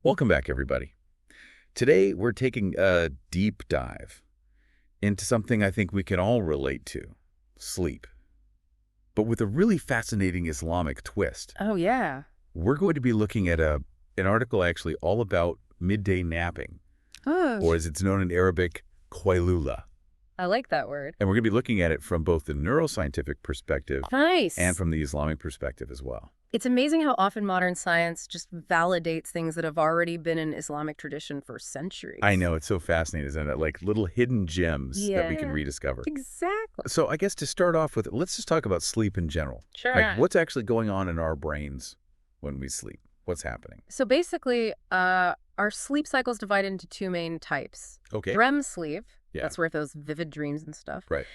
Welcome back, everybody. Today, we're taking a deep dive into something I think we can all relate to, sleep. But with a really fascinating Islamic twist. Oh, yeah. We're going to be looking at an article actually all about midday napping, Oh, or as it's known in Arabic, Qailulah. I like that word. And we're going to be looking at it from both the neuroscientific perspective Nice. and from the Islamic perspective as well. It's amazing how often modern science just validates things that have already been in Islamic tradition for centuries. I know, it's so fascinating, isn't it? Like little hidden gems that we can Yeah. rediscover. Exactly. So I guess to start off with, let's just talk about sleep in general. Sure. Like, what's actually going on in our brains when we sleep? What's happening? So basically, our sleep cycles divide into two main types. Okay. REM sleep, Yeah. that's where those vivid dreams and stuff. Right.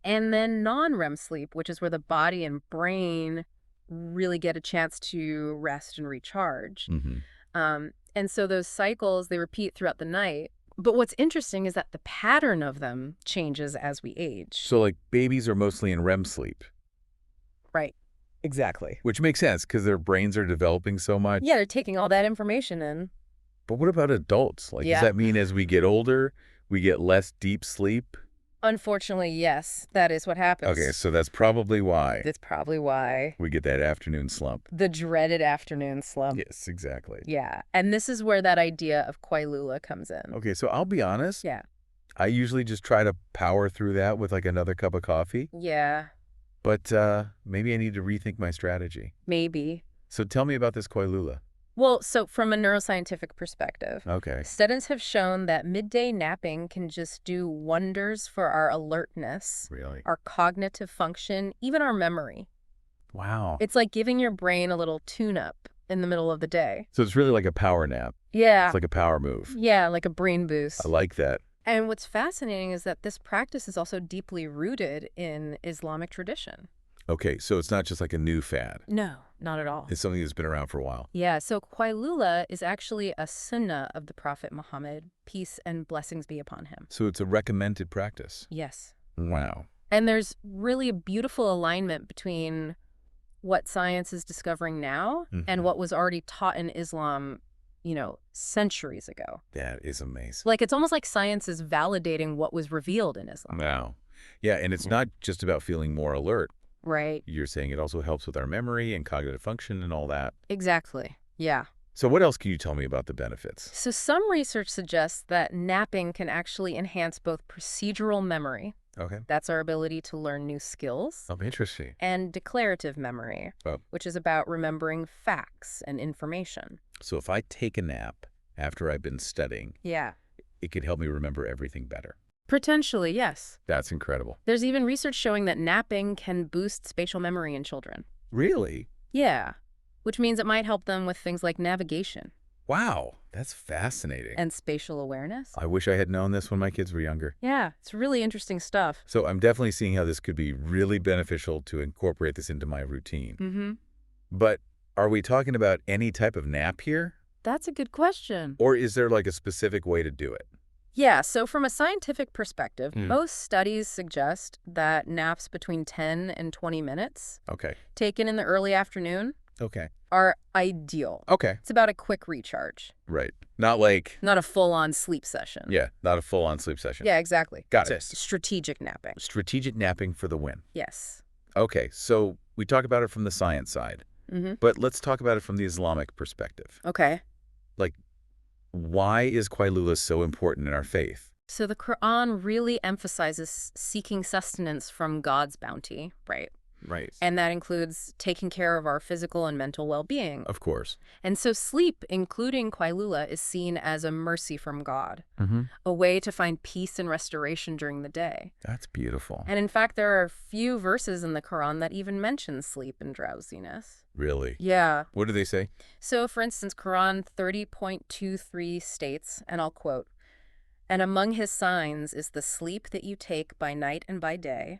And then non-REM sleep, which is where the body and brain really get a chance to rest and recharge. Mm-hmm. And so those cycles, they repeat throughout the night. But what's interesting is that the pattern of them changes as we age. So, like, babies are mostly in REM sleep, Right. Exactly. which makes sense because their brains are developing so much. Yeah, they're taking all that information in. But what about adults? Like, Yeah. does that mean as we get older, we get less deep sleep? Unfortunately, yes, that is what happens. Okay, so that's probably why That's probably why. we get that afternoon slump. The dreaded afternoon slump. Yes, exactly. Yeah. And this is where that idea of Qailulah comes in. Okay, so I'll be honest. Yeah. I usually just try to power through that with like another cup of coffee. Yeah. But maybe I need to rethink my strategy. Maybe. So tell me about this Qailulah. Well, so from a neuroscientific perspective, Okay. studies have shown that midday napping can just do wonders for our alertness, Really? our cognitive function, even our memory. Wow. It's like giving your brain a little tune-up in the middle of the day. So it's really like a power nap. Yeah. It's like a power move. Yeah, like a brain boost. I like that. And what's fascinating is that this practice is also deeply rooted in Islamic tradition. Okay, so it's not just like a new fad. No, not at all. It's something that's been around for a while. Yeah, so Qailulah is actually a sunnah of the Prophet Muhammad, peace and blessings be upon him. So it's a recommended practice. Yes. Wow. And there's really a beautiful alignment between what science is discovering now and what was already taught in Islam, centuries ago. That is amazing. Like, it's almost like science is validating what was revealed in Islam. Wow. Yeah, and it's not just about feeling more alert. Right. You're saying it also helps with our memory and cognitive function and all that. Exactly. Yeah. So what else can you tell me about the benefits? So some research suggests that napping can actually enhance both procedural memory, Okay. that's our ability to learn new skills, Oh, interesting. and declarative memory, Oh. which is about remembering facts and information. So if I take a nap after I've been studying, Yeah. it could help me remember everything better. Potentially, yes. That's incredible. There's even research showing that napping can boost spatial memory in children. Really? Yeah. Which means it might help them with things like navigation Wow, that's fascinating. and spatial awareness. I wish I had known this when my kids were younger. Yeah, it's really interesting stuff. So I'm definitely seeing how this could be really beneficial to incorporate this into my routine. Mm-hmm. But are we talking about any type of nap here? That's a good question. Or is there like a specific way to do it? Yeah, so from a scientific perspective, Mm. most studies suggest that naps between 10 and 20 minutes, Okay. taken in the early afternoon, Okay. are ideal. Okay. It's about a quick recharge, Right. Not like, not a full-on sleep session. yeah, not a full-on sleep session. Yeah, exactly. Got it. Strategic napping. Strategic napping for the win. Yes. Okay, so we talk about it from the science side, Mm-hmm. but let's talk about it from the Islamic perspective. Okay. Like, why is Qailulah so important in our faith? So the Quran really emphasizes seeking sustenance from God's bounty, right? Right. And that includes taking care of our physical and mental well-being. Of course. And so sleep, including Qailulah, is seen as a mercy from God, Mm-hmm. a way to find peace and restoration during the day. That's beautiful. And in fact, there are a few verses in the Quran that even mention sleep and drowsiness. Really? Yeah. What do they say? So, for instance, Quran 30.23 states, and I'll quote, "And among his signs is the sleep that you take by night and by day,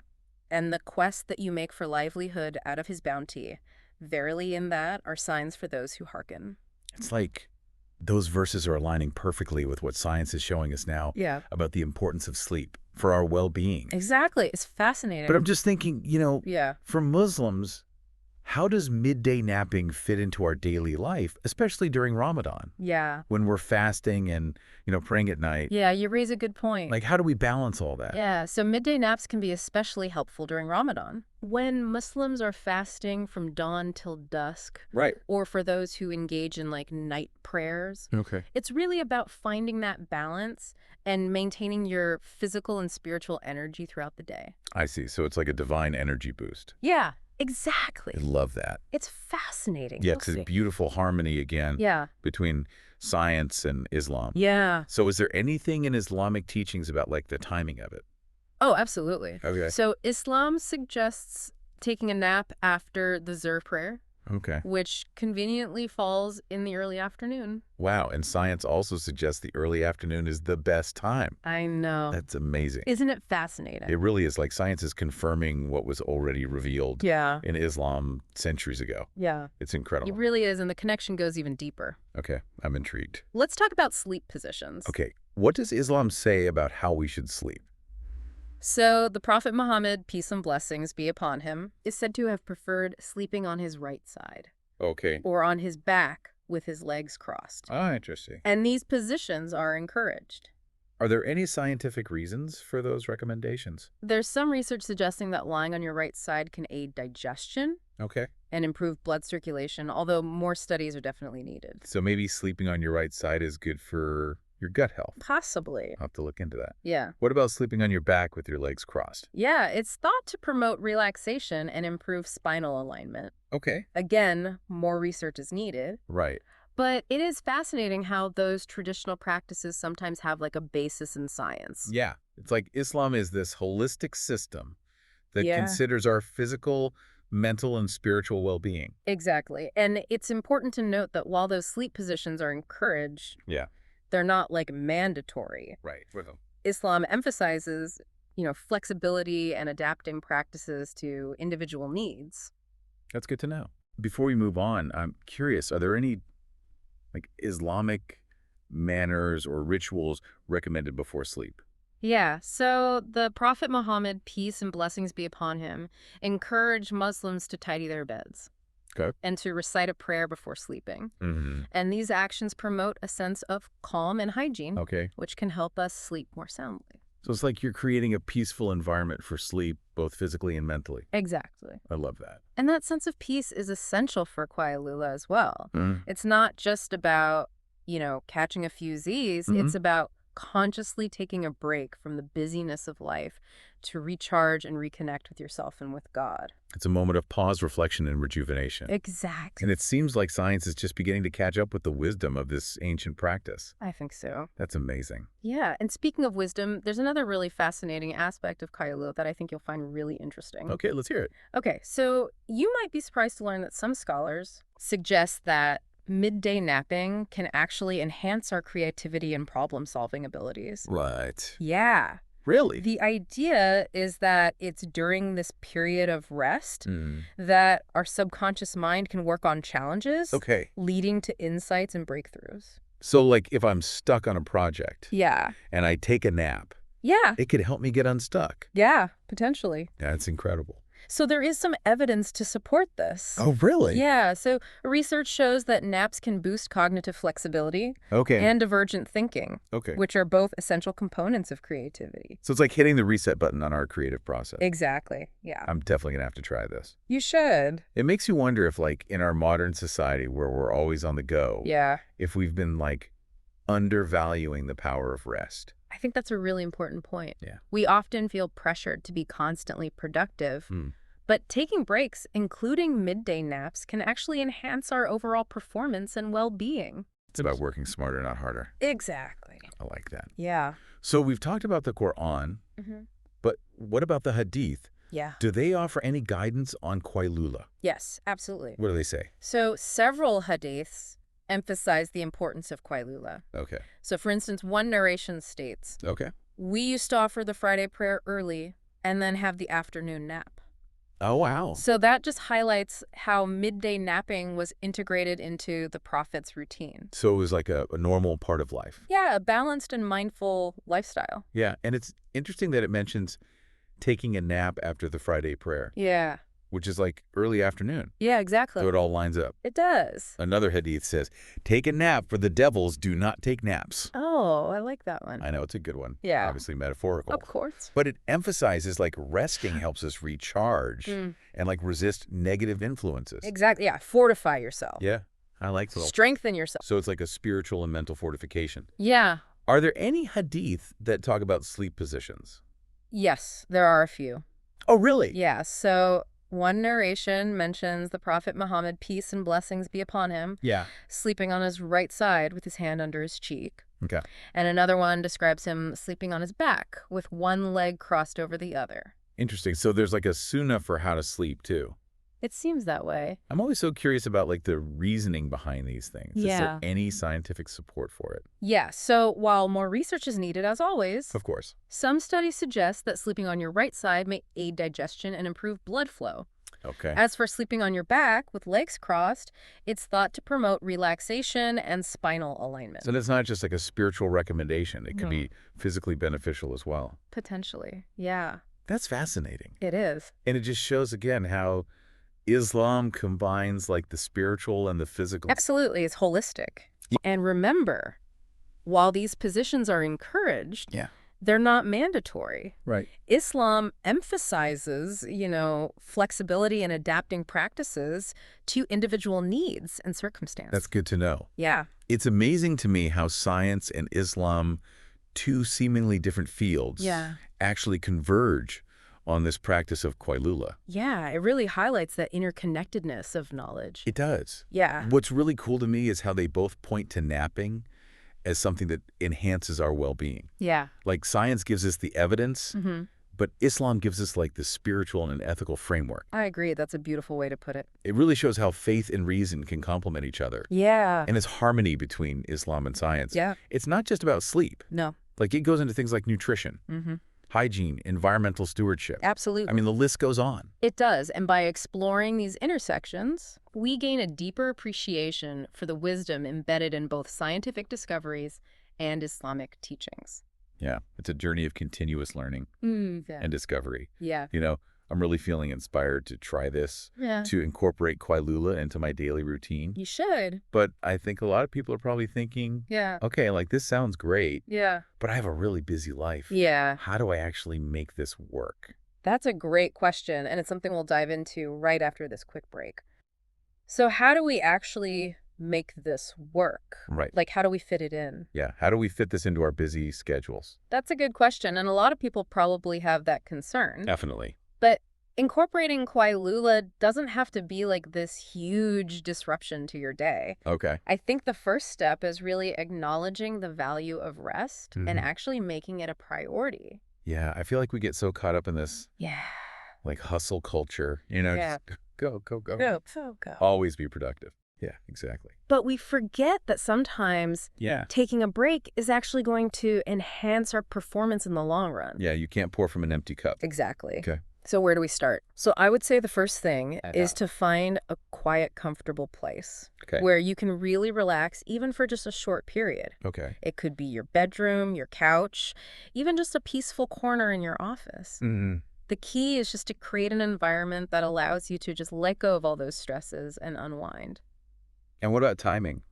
and the quest that you make for livelihood out of his bounty. Verily in that are signs for those who hearken." It's like those verses are aligning perfectly with what science is showing us now Yeah. about the importance of sleep for our well-being. Exactly. It's fascinating. But I'm just thinking, Yeah. for Muslims, How does midday napping fit into our daily life, especially during Ramadan, Yeah. when we're fasting and, praying at night? Yeah, you raise a good point. Like, how do we balance all that? Yeah, so midday naps can be especially helpful during Ramadan. When Muslims are fasting from dawn till dusk, Right. or for those who engage in like night prayers, Okay. it's really about finding that balance and maintaining your physical and spiritual energy throughout the day. I see. So it's like a divine energy boost. Yeah, exactly. I love that. It's fascinating. Yeah, You'll it's a see. beautiful harmony again Yeah. between science and Islam. Yeah. So is there anything in Islamic teachings about like the timing of it? Oh, absolutely. Okay. So Islam suggests taking a nap after the Zuhr prayer, Okay. which conveniently falls in the early afternoon. Wow. And science also suggests the early afternoon is the best time. I know. That's amazing. Isn't it fascinating? It really is. Like science is confirming what was already revealed Yeah. in Islam centuries ago. Yeah. It's It incredible. really is, and the connection goes even deeper. Okay. I'm intrigued. Let's talk about sleep positions. Okay. What does Islam say about how we should sleep? So the Prophet Muhammad, peace and blessings be upon him, is said to have preferred sleeping on his right side Okay. or on his back with his legs crossed. Ah, interesting. And these positions are encouraged. Are there any scientific reasons for those recommendations? There's some research suggesting that lying on your right side can aid digestion Okay. and improve blood circulation, although more studies are definitely needed. So maybe sleeping on your right side is good for your gut health. Possibly. I'll have to look into that. Yeah. What about sleeping on your back with your legs crossed? Yeah, it's thought to promote relaxation and improve spinal alignment. Okay. Again, more research is needed. Right. But it is fascinating how those traditional practices sometimes have like a basis in science. Yeah. It's like Islam is this holistic system that Yeah. considers our physical, mental, and spiritual well-being. Exactly. And it's important to note that while those sleep positions are encouraged, Yeah. they're not like mandatory. Right. For them. Islam emphasizes, flexibility and adapting practices to individual needs. That's good to know. Before we move on, I'm curious, are there any like Islamic manners or rituals recommended before sleep? Yeah, so the Prophet Muhammad, peace and blessings be upon him, encouraged Muslims to tidy their beds. Okay. And to recite a prayer before sleeping. Mm-hmm. And these actions promote a sense of calm and hygiene, Okay. which can help us sleep more soundly. So it's like you're creating a peaceful environment for sleep, both physically and mentally. Exactly. I love that. And that sense of peace is essential for Qailulah as well. Mm. It's not just about, catching a few Z's. Mhm. It's about consciously taking a break from the busyness of life to recharge and reconnect with yourself and with God. It's a moment of pause, reflection, and rejuvenation. Exactly. And it seems like science is just beginning to catch up with the wisdom of this ancient practice. I think so. That's amazing. Yeah, and speaking of wisdom, there's another really fascinating aspect of Qailulah that I think you'll find really interesting. Okay, let's hear it. Okay, so you might be surprised to learn that some scholars suggest that midday napping can actually enhance our creativity and problem-solving abilities. Right. Yeah. Really? The idea is that it's during this period of rest Mm. that our subconscious mind can work on challenges, Okay. leading to insights and breakthroughs. So like if I'm stuck on a project Yeah. and I take a nap, Yeah. it could help me get unstuck. Yeah, potentially. That's incredible. So there is some evidence to support this. Oh, really? Yeah, so research shows that naps can boost cognitive flexibility Okay. and divergent thinking, Okay. which are both essential components of creativity. So it's like hitting the reset button on our creative process. Exactly. Yeah. I'm definitely going to have to try this. You should. It makes you wonder if like in our modern society where we're always on the go, Yeah. if we've been like undervaluing the power of rest. I think that's a really important point. Yeah. We often feel pressured to be constantly productive, Mm. but taking breaks, including midday naps, can actually enhance our overall performance and well-being. It's about working smarter, not harder. Exactly. I like that. Yeah. So we've talked about the Quran, but what about the Hadith? Yeah. Do they offer any guidance on Qailulah? Yes, absolutely. What do they say? So several hadiths emphasize the importance of Qailulah. Okay. So for instance, one narration states, Okay. we used to offer the Friday prayer early and then have the afternoon nap. Oh, wow. So that just highlights how midday napping was integrated into the Prophet's routine. So it was like a normal part of life. Yeah, a balanced and mindful lifestyle. Yeah. And it's interesting that it mentions taking a nap after the Friday prayer. Yeah. which is like early afternoon. Yeah, So exactly. it all lines up. It does. Another hadith says, take a nap, for the devils do not take naps. Oh, I like that one. I know, it's a good one. Yeah. Obviously metaphorical. Of course. But it emphasizes like resting helps us recharge and like resist negative influences. Exactly. Yeah. Fortify yourself. Yeah, I like that. Strengthen yourself. So it's like a spiritual and mental fortification. Yeah. Are there any hadith that talk about sleep positions? Yes, there are a few. Oh, really? Yeah. So one narration mentions the Prophet Muhammad, peace and blessings be upon him, Yeah. sleeping on his right side with his hand under his cheek. Okay. And another one describes him sleeping on his back with one leg crossed over the other. Interesting. So there's like a sunnah for how to sleep too. It seems that way. I'm always so curious about like the reasoning behind these things. Is Yeah. there any scientific support for it? Yeah, so while more research is needed, as always, Of course. some studies suggest that sleeping on your right side may aid digestion and improve blood flow. Okay. As for sleeping on your back with legs crossed, it's thought to promote relaxation and spinal alignment. So it's not just like a spiritual recommendation. It can No. be physically beneficial as well. Potentially, yeah, That's fascinating. it is. And it just shows again how Islam combines like the spiritual and the physical. Absolutely, it's holistic. Yeah. And remember, while these positions are encouraged, Yeah. they're not mandatory. Right. Islam emphasizes, flexibility and adapting practices to individual needs and circumstances. That's good to know. Yeah. It's amazing to me how science and Islam, two seemingly different fields, actually converge on this practice of Qailulah. Yeah, it really highlights that interconnectedness of knowledge. It does. Yeah. What's really cool to me is how they both point to napping as something that enhances our well-being. Yeah. Like science gives us the evidence, but Islam gives us like the spiritual and ethical framework. I agree. That's a beautiful way to put it. It really shows how faith and reason can complement each other. Yeah. And it's harmony between Islam and science. Yeah. It's not just about sleep. No. Like it goes into things like nutrition, hygiene, environmental stewardship. Absolutely. I mean, the list goes on. It does. And by exploring these intersections, we gain a deeper appreciation for the wisdom embedded in both scientific discoveries and Islamic teachings. Yeah, it's a journey of continuous learning Yeah. and discovery. Yeah. You know, I'm really feeling inspired to try this, Yeah. to incorporate Qailulah into my daily routine. You should. But I think a lot of people are probably thinking, Yeah. okay, like this sounds great, Yeah. but I have a really busy life. Yeah. How do I actually make this work? That's a great question, and it's something we'll dive into right after this quick break. So how do we actually make this work? Right. Like, how do we fit it in? Yeah. How do we fit this into our busy schedules? That's a good question, and a lot of people probably have that concern. Definitely. But incorporating Qailulah doesn't have to be like this huge disruption to your day. Okay. I think the first step is really acknowledging the value of rest and actually making it a priority. Yeah. I feel like we get so caught up in this Yeah. like hustle culture, you know, Yeah. just go, go, go. Go. Always be productive. Yeah, exactly. But we forget that sometimes Yeah. taking a break is actually going to enhance our performance in the long run. Yeah. You can't pour from an empty cup. Exactly. Okay. So where do we start? So I would say the first thing is to find a quiet, comfortable place Okay. where you can really relax, even for just a short period. Okay. It could be your bedroom, your couch, even just a peaceful corner in your office. The key is just to create an environment that allows you to just let go of all those stresses and unwind. And what about timing?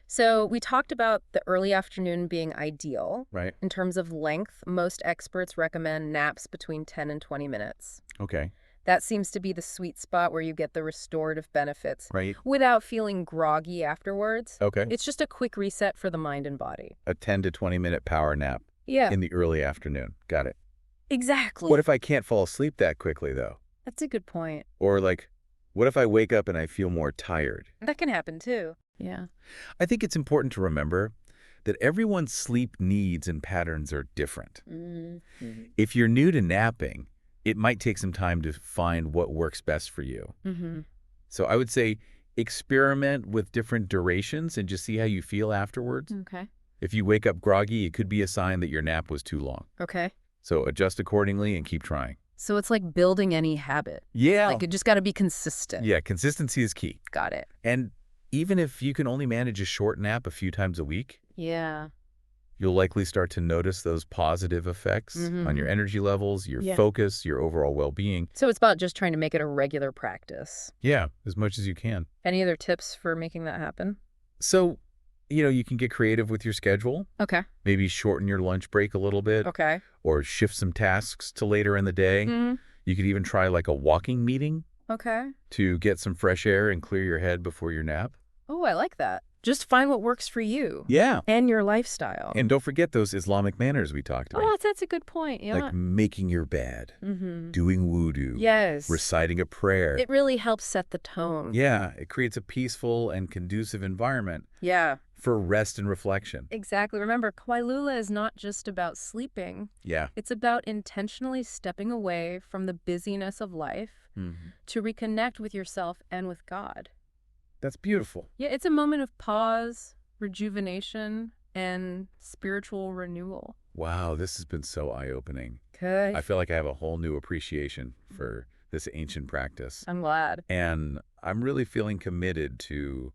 So we talked about the early afternoon being ideal. Right. In terms of length, most experts recommend naps between 10 and 20 minutes. Okay. That seems to be the sweet spot where you get the restorative benefits Right. without feeling groggy afterwards. Okay. It's just a quick reset for the mind and body. A 10 to 20-minute power nap Yeah, in the early afternoon. Got it. exactly. What if I can't fall asleep that quickly, though? That's a good point. Or like, what if I wake up and I feel more tired? That can happen too. Yeah. I think it's important to remember that everyone's sleep needs and patterns are different. If you're new to napping, it might take some time to find what works best for you. So I would say experiment with different durations and just see how you feel afterwards. Okay. If you wake up groggy, it could be a sign that your nap was too long. Okay. So adjust accordingly and keep trying. So it's like building any habit. Yeah. Like, it just got to be consistent. Yeah, consistency is key. Got it. And even if you can only manage a short nap a few times a week, Yeah. You'll likely start to notice those positive effects on your energy levels, your focus, your overall well-being. So it's about just trying to make it a regular practice. Yeah, as much as you can. Any other tips for making that happen? So, you can get creative with your schedule. Okay. Maybe shorten your lunch break a little bit. Okay. Or shift some tasks to later in the day. You could even try like a walking meeting. Okay. To get some fresh air and clear your head before your nap. Oh, I like that. Just find what works for you. Yeah. And your lifestyle. And don't forget those Islamic manners we talked about. Oh, that's a good point. Yeah. Like making your bed, doing wudu, yes. reciting a prayer. It really helps set the tone. Yeah, it creates a peaceful and conducive environment. Yeah. For rest and reflection. Exactly. Remember, Qailulah is not just about sleeping. Yeah. It's about intentionally stepping away from the busyness of life to reconnect with yourself and with God. That's beautiful. Yeah, it's a moment of pause, rejuvenation, and spiritual renewal. Wow, this has been so eye-opening. Good. I feel like I have a whole new appreciation for this ancient practice. I'm glad. And I'm really feeling committed to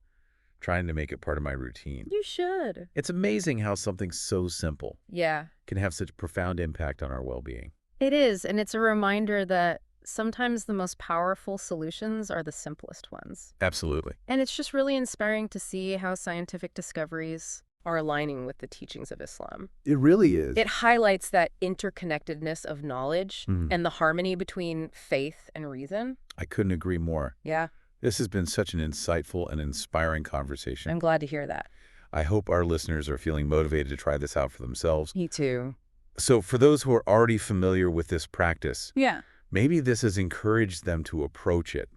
trying to make it part of my routine. You should. It's amazing how something so simple can have such a profound impact on our well-being. It is, and it's a reminder that sometimes the most powerful solutions are the simplest ones. Absolutely. And it's just really inspiring to see how scientific discoveries are aligning with the teachings of Islam. It really is. It highlights that interconnectedness of knowledge and the harmony between faith and reason. I couldn't agree more. Yeah. This has been such an insightful and inspiring conversation. I'm glad to hear that. I hope our listeners are feeling motivated to try this out for themselves. Me too. So for those who are already familiar with this practice, Yeah. maybe this has encouraged them to approach it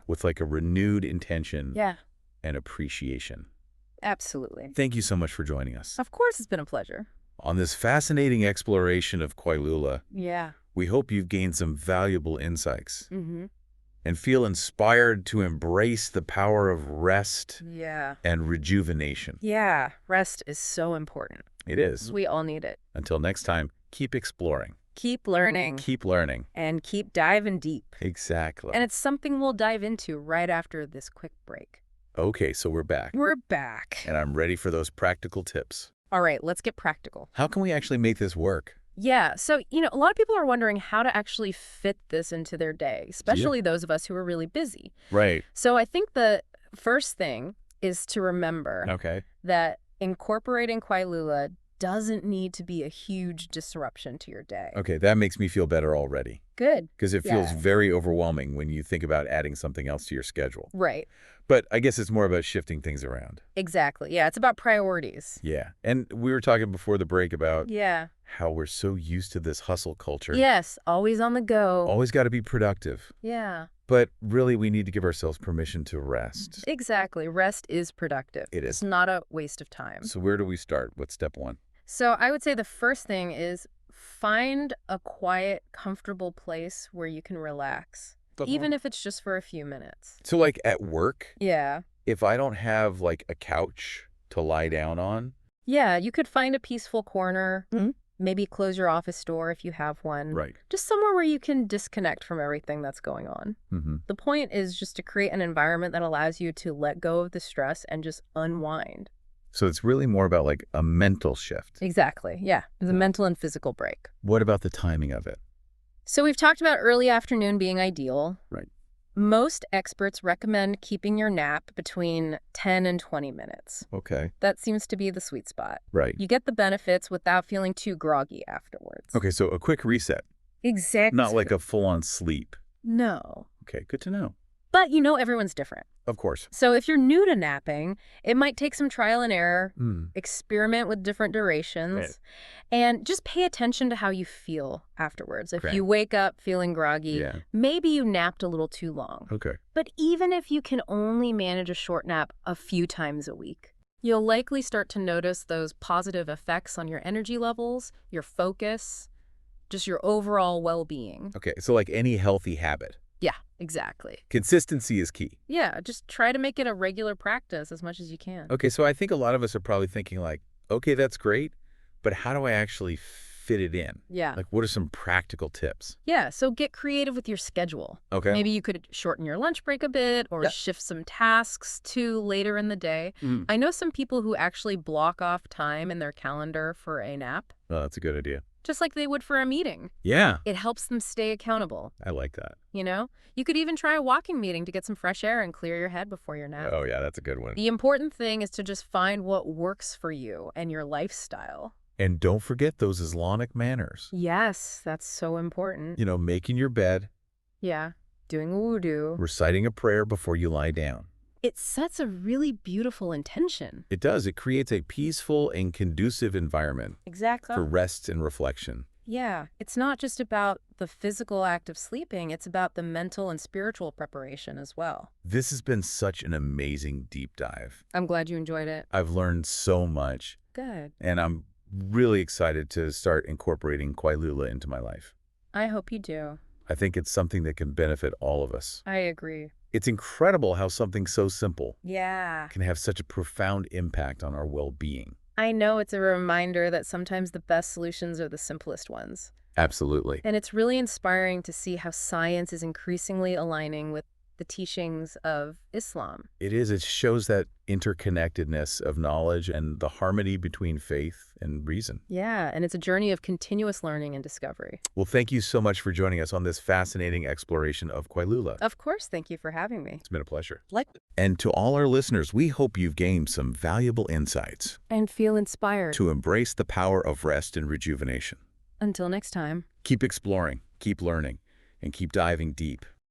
with like a renewed intention and appreciation. Absolutely. Thank you so much for joining us. Of course, it's been a pleasure. On this fascinating exploration of Qailulah, we hope you've gained some valuable insights and feel inspired to embrace the power of rest and rejuvenation. Yeah, rest is so important. It is. We all need it. Until next time, keep exploring. Keep learning. Keep learning. And keep diving deep. Exactly. And it's something we'll dive into right after this quick break. Okay, so we're back. We're back. And I'm ready for those practical tips. All right, let's get practical. How can we actually make this work? Yeah, so, a lot of people are wondering how to actually fit this into their day, especially those of us who are really busy. Right. So I think the first thing is to remember that incorporating Qailulah doesn't need to be a huge disruption to your day. Okay, that makes me feel better already. Good. Because it feels very overwhelming when you think about adding something else to your schedule. Right. But I guess it's more about shifting things around. Exactly. Yeah, it's about priorities. Yeah. And we were talking before the break about how we're so used to this hustle culture. Yes, always on the go. Always got to be productive. Yeah. But really, we need to give ourselves permission to rest. Exactly. Rest is productive. It is. It's not a waste of time. So where do we start? What's step one? So I would say the first thing is find a quiet, comfortable place where you can relax, even if it's just for a few minutes. So like at work? Yeah. If I don't have like a couch to lie down on? Yeah, you could find a peaceful corner, maybe close your office door if you have one. Right. Just somewhere where you can disconnect from everything that's going on. The point is just to create an environment that allows you to let go of the stress and just unwind. So it's really more about like a mental shift. Exactly. Yeah. It's a mental and physical break. What about the timing of it? So we've talked about early afternoon being ideal. Right. Most experts recommend keeping your nap between 10 and 20 minutes. Okay. That seems to be the sweet spot. Right. You get the benefits without feeling too groggy afterwards. Okay, so a quick reset. Exactly. Not like a full-on sleep. No. Okay, good to know. But everyone's different. Of course. So if you're new to napping, it might take some trial and error, experiment with different durations, and just pay attention to how you feel afterwards. If you wake up feeling groggy, maybe you napped a little too long. Okay. But even if you can only manage a short nap a few times a week, you'll likely start to notice those positive effects on your energy levels, your focus, just your overall well-being. Okay, so like any healthy habit. Yeah, exactly. Consistency is key. Yeah, just try to make it a regular practice as much as you can. Okay, so I think a lot of us are probably thinking like, okay, that's great, but how do I actually fit it in? Yeah. Like, what are some practical tips? Yeah, so get creative with your schedule. Okay. Maybe you could shorten your lunch break a bit or Yeah. shift some tasks to later in the day. Mm. I know some people who actually block off time in their calendar for a nap, Oh, that's a good idea. just like they would for a meeting. Yeah, It helps them stay accountable, I like that. you know? You could even try a walking meeting to get some fresh air and clear your head before your nap. Oh, yeah, that's a good one. The important thing is to just find what works for you and your lifestyle. And don't forget those Islamic manners. Yes, that's so important. You know, making your bed, Yeah, doing wudu. reciting a prayer before you lie down. It sets a really beautiful intention. It does. It creates a peaceful and conducive environment Exactly. for rest and reflection. Yeah, it's not just about the physical act of sleeping, it's about the mental and spiritual preparation as well. This has been such an amazing deep dive. I'm glad you enjoyed it. I've learned so much, Good. and I'm really excited to start incorporating Qailulah into my life. I hope you do. I think it's something that can benefit all of us. I agree. It's incredible how something so simple Yeah. can have such a profound impact on our well-being. I know it's a reminder that sometimes the best solutions are the simplest ones. Absolutely. And it's really inspiring to see how science is increasingly aligning with the teachings of Islam. It is. It shows that interconnectedness of knowledge and the harmony between faith and reason. Yeah, and it's a journey of continuous learning and discovery. Well, thank you so much for joining us on this fascinating exploration of Qailulah. Of course, thank you for having me. It's been a pleasure. Like, And to all our listeners, we hope you've gained some valuable insights and feel inspired. to embrace the power of rest and rejuvenation. Until next time. Keep exploring, keep learning, and keep diving deep